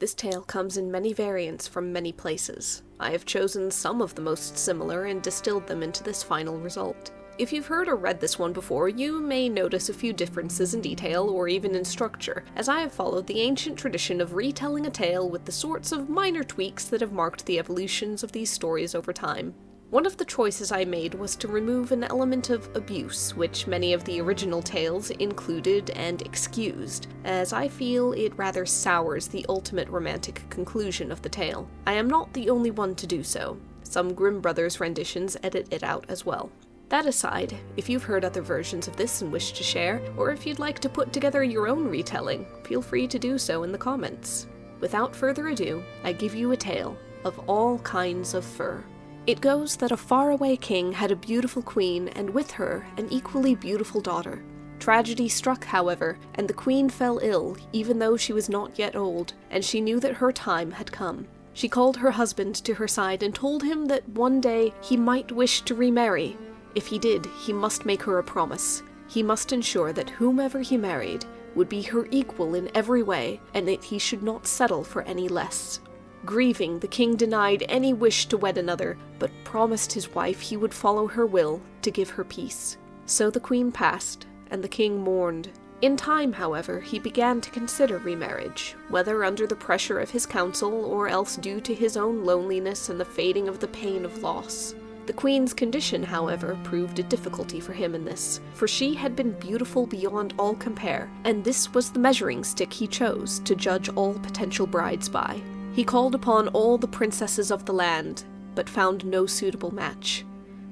This tale comes in many variants from many places. I have chosen some of the most similar and distilled them into this final result. If you've heard or read this one before, you may notice a few differences in detail or even in structure, as I have followed the ancient tradition of retelling a tale with the sorts of minor tweaks that have marked the evolutions of these stories over time. One of the choices I made was to remove an element of abuse, which many of the original tales included and excused, as I feel it rather sours the ultimate romantic conclusion of the tale. I am not the only one to do so. Some Grimm Brothers renditions edit it out as well. That aside, if you've heard other versions of this and wish to share, or if you'd like to put together your own retelling, feel free to do so in the comments. Without further ado, I give you a tale of all kinds of fur. It goes that a faraway king had a beautiful queen, and with her, an equally beautiful daughter. Tragedy struck, however, and the queen fell ill, even though she was not yet old, and she knew that her time had come. She called her husband to her side and told him that one day he might wish to remarry. If he did, he must make her a promise. He must ensure that whomever he married would be her equal in every way, and that he should not settle for any less. Grieving, the king denied any wish to wed another, but promised his wife he would follow her will to give her peace. So the queen passed, and the king mourned. In time, however, he began to consider remarriage, whether under the pressure of his council or else due to his own loneliness and the fading of the pain of loss. The queen's condition, however, proved a difficulty for him in this, for she had been beautiful beyond all compare, and this was the measuring stick he chose to judge all potential brides by. He called upon all the princesses of the land, but found no suitable match.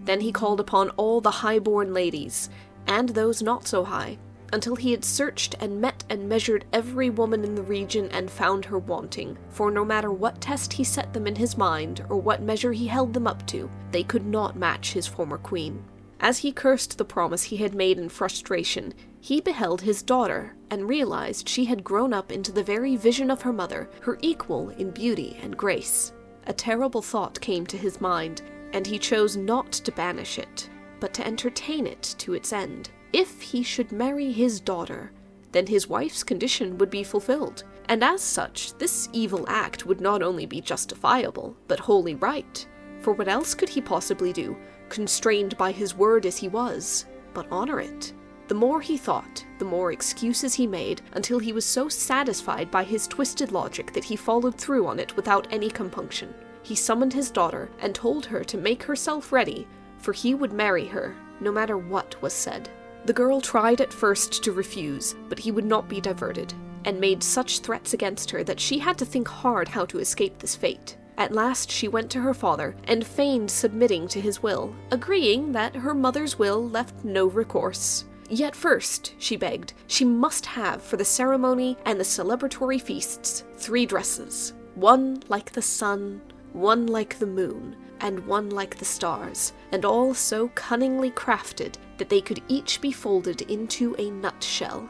Then he called upon all the high-born ladies, and those not so high, until he had searched and met and measured every woman in the region and found her wanting, for no matter what test he set them in his mind, or what measure he held them up to, they could not match his former queen. As he cursed the promise he had made in frustration, he beheld his daughter, and realized she had grown up into the very vision of her mother, her equal in beauty and grace. A terrible thought came to his mind, and he chose not to banish it, but to entertain it to its end. If he should marry his daughter, then his wife's condition would be fulfilled, and as such, this evil act would not only be justifiable, but wholly right. For what else could he possibly do, constrained by his word as he was, but honor it? The more he thought, the more excuses he made, until he was so satisfied by his twisted logic that he followed through on it without any compunction. He summoned his daughter and told her to make herself ready, for he would marry her, no matter what was said. The girl tried at first to refuse, but he would not be diverted, and made such threats against her that she had to think hard how to escape this fate. At last she went to her father, and feigned submitting to his will, agreeing that her mother's will left no recourse. Yet first, she begged, she must have for the ceremony and the celebratory feasts 3 dresses, one like the sun, one like the moon, and one like the stars, and all so cunningly crafted that they could each be folded into a nutshell.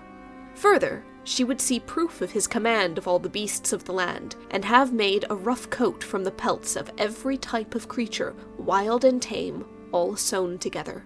Further, she would see proof of his command of all the beasts of the land, and have made a rough coat from the pelts of every type of creature, wild and tame, all sewn together.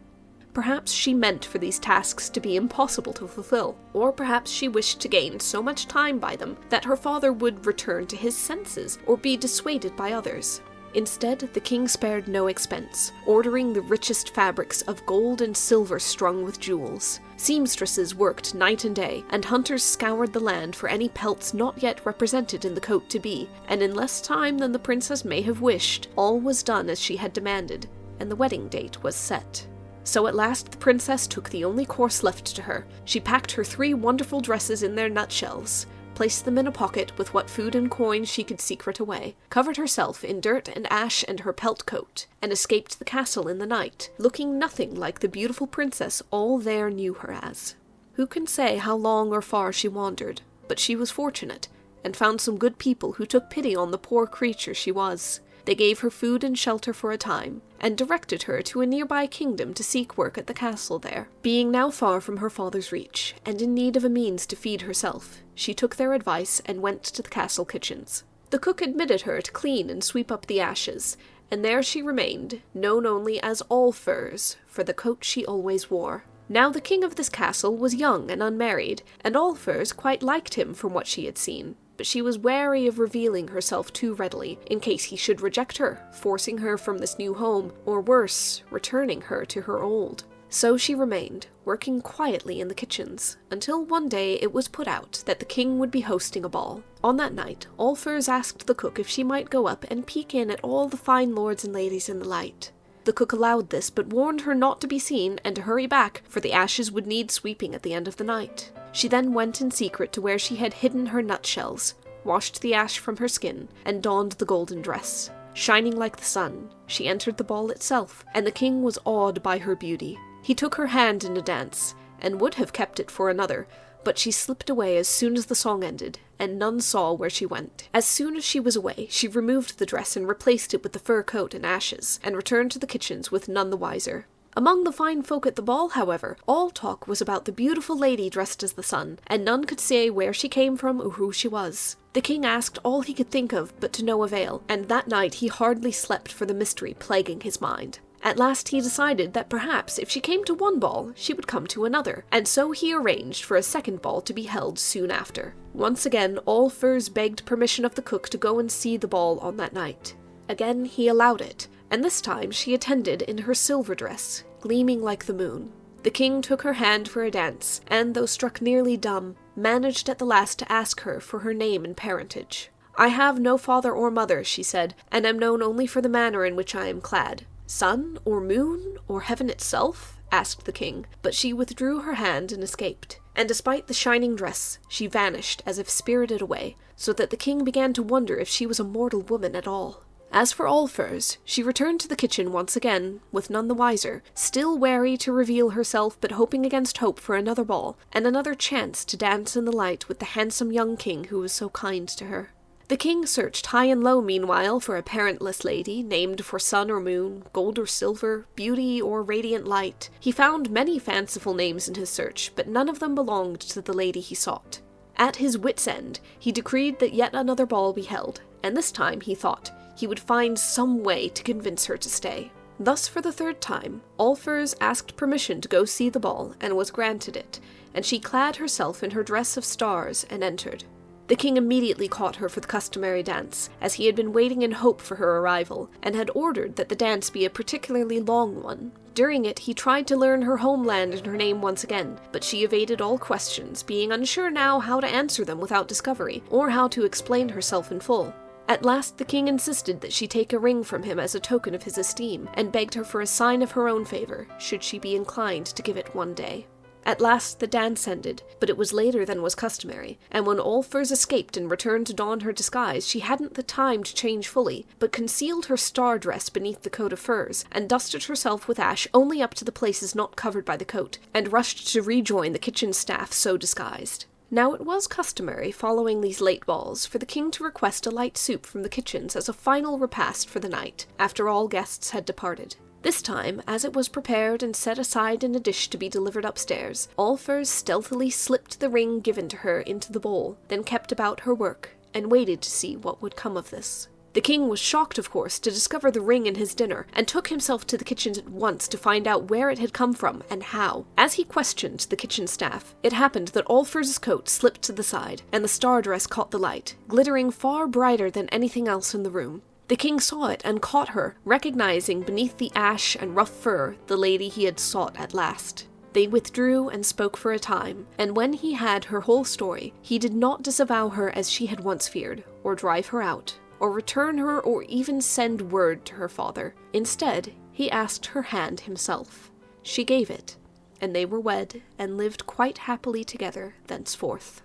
Perhaps she meant for these tasks to be impossible to fulfill, or perhaps she wished to gain so much time by them that her father would return to his senses or be dissuaded by others. Instead, the king spared no expense, ordering the richest fabrics of gold and silver strung with jewels. Seamstresses worked night and day, and hunters scoured the land for any pelts not yet represented in the coat to be, and in less time than the princess may have wished, all was done as she had demanded, and the wedding date was set. So at last the princess took the only course left to her. She packed her 3 wonderful dresses in their nutshells, placed them in a pocket with what food and coin she could secret away, covered herself in dirt and ash and her pelt coat, and escaped the castle in the night, looking nothing like the beautiful princess all there knew her as. Who can say how long or far she wandered, but she was fortunate, and found some good people who took pity on the poor creature she was. They gave her food and shelter for a time, and directed her to a nearby kingdom to seek work at the castle there. Being now far from her father's reach, and in need of a means to feed herself, she took their advice and went to the castle kitchens. The cook admitted her to clean and sweep up the ashes, and there she remained, known only as All Furs, for the coat she always wore. Now the king of this castle was young and unmarried, and All Furs quite liked him from what she had seen. but she was wary of revealing herself too readily, in case he should reject her, forcing her from this new home, or worse, returning her to her old. So she remained, working quietly in the kitchens, until one day it was put out that the king would be hosting a ball. On that night, Allfurs asked the cook if she might go up and peek in at all the fine lords and ladies in the light. The cook allowed this, but warned her not to be seen and to hurry back, for the ashes would need sweeping at the end of the night. She then went in secret to where she had hidden her nutshells, washed the ash from her skin, and donned the golden dress. Shining like the sun, she entered the ball itself, and the king was awed by her beauty. He took her hand in a dance, and would have kept it for another, but she slipped away as soon as the song ended, and none saw where she went. As soon as she was away, she removed the dress and replaced it with the fur coat and ashes, and returned to the kitchens with none the wiser. Among the fine folk at the ball, however, all talk was about the beautiful lady dressed as the sun, and none could say where she came from or who she was. The king asked all he could think of, but to no avail, and that night he hardly slept for the mystery plaguing his mind. At last he decided that perhaps if she came to one ball, she would come to another, and so he arranged for a second ball to be held soon after. Once again, Allfurs begged permission of the cook to go and see the ball on that night. Again he allowed it, and this time she attended in her silver dress, gleaming like the moon. The king took her hand for a dance, and though struck nearly dumb, managed at the last to ask her for her name and parentage. "I have no father or mother," she said, "and am known only for the manner in which I am clad." "Sun, or moon, or heaven itself?" asked the king, but she withdrew her hand and escaped. And despite the shining dress, she vanished as if spirited away, so that the king began to wonder if she was a mortal woman at all. As for Allfurs, she returned to the kitchen once again, with none the wiser, still wary to reveal herself but hoping against hope for another ball, and another chance to dance in the light with the handsome young king who was so kind to her. The king searched high and low meanwhile for a parentless lady, named for sun or moon, gold or silver, beauty or radiant light. He found many fanciful names in his search, but none of them belonged to the lady he sought. At his wit's end, he decreed that yet another ball be held, and this time, he thought, he would find some way to convince her to stay. Thus, for the third time, Allfurs asked permission to go see the ball, and was granted it, and she clad herself in her dress of stars and entered. The king immediately caught her for the customary dance, as he had been waiting in hope for her arrival, and had ordered that the dance be a particularly long one. During it, he tried to learn her homeland and her name once again, but she evaded all questions, being unsure now how to answer them without discovery, or how to explain herself in full. At last the king insisted that she take a ring from him as a token of his esteem, and begged her for a sign of her own favor, should she be inclined to give it one day. At last the dance ended, but it was later than was customary, and when Allfurs escaped and returned to don her disguise, she hadn't the time to change fully, but concealed her star dress beneath the coat of furs, and dusted herself with ash only up to the places not covered by the coat, and rushed to rejoin the kitchen staff so disguised. Now it was customary, following these late balls, for the king to request a light soup from the kitchens as a final repast for the night, after all guests had departed. This time, as it was prepared and set aside in a dish to be delivered upstairs, Allfurs stealthily slipped the ring given to her into the bowl, then kept about her work, and waited to see what would come of this. The king was shocked, of course, to discover the ring in his dinner, and took himself to the kitchens at once to find out where it had come from and how. As he questioned the kitchen staff, it happened that Allfurs's coat slipped to the side, and the star dress caught the light, glittering far brighter than anything else in the room. The king saw it and caught her, recognizing beneath the ash and rough fur the lady he had sought at last. They withdrew and spoke for a time, and when he had her whole story, he did not disavow her as she had once feared, or drive her out, or return her, or even send word to her father. Instead, he asked her hand himself. She gave it, and they were wed and lived quite happily together thenceforth.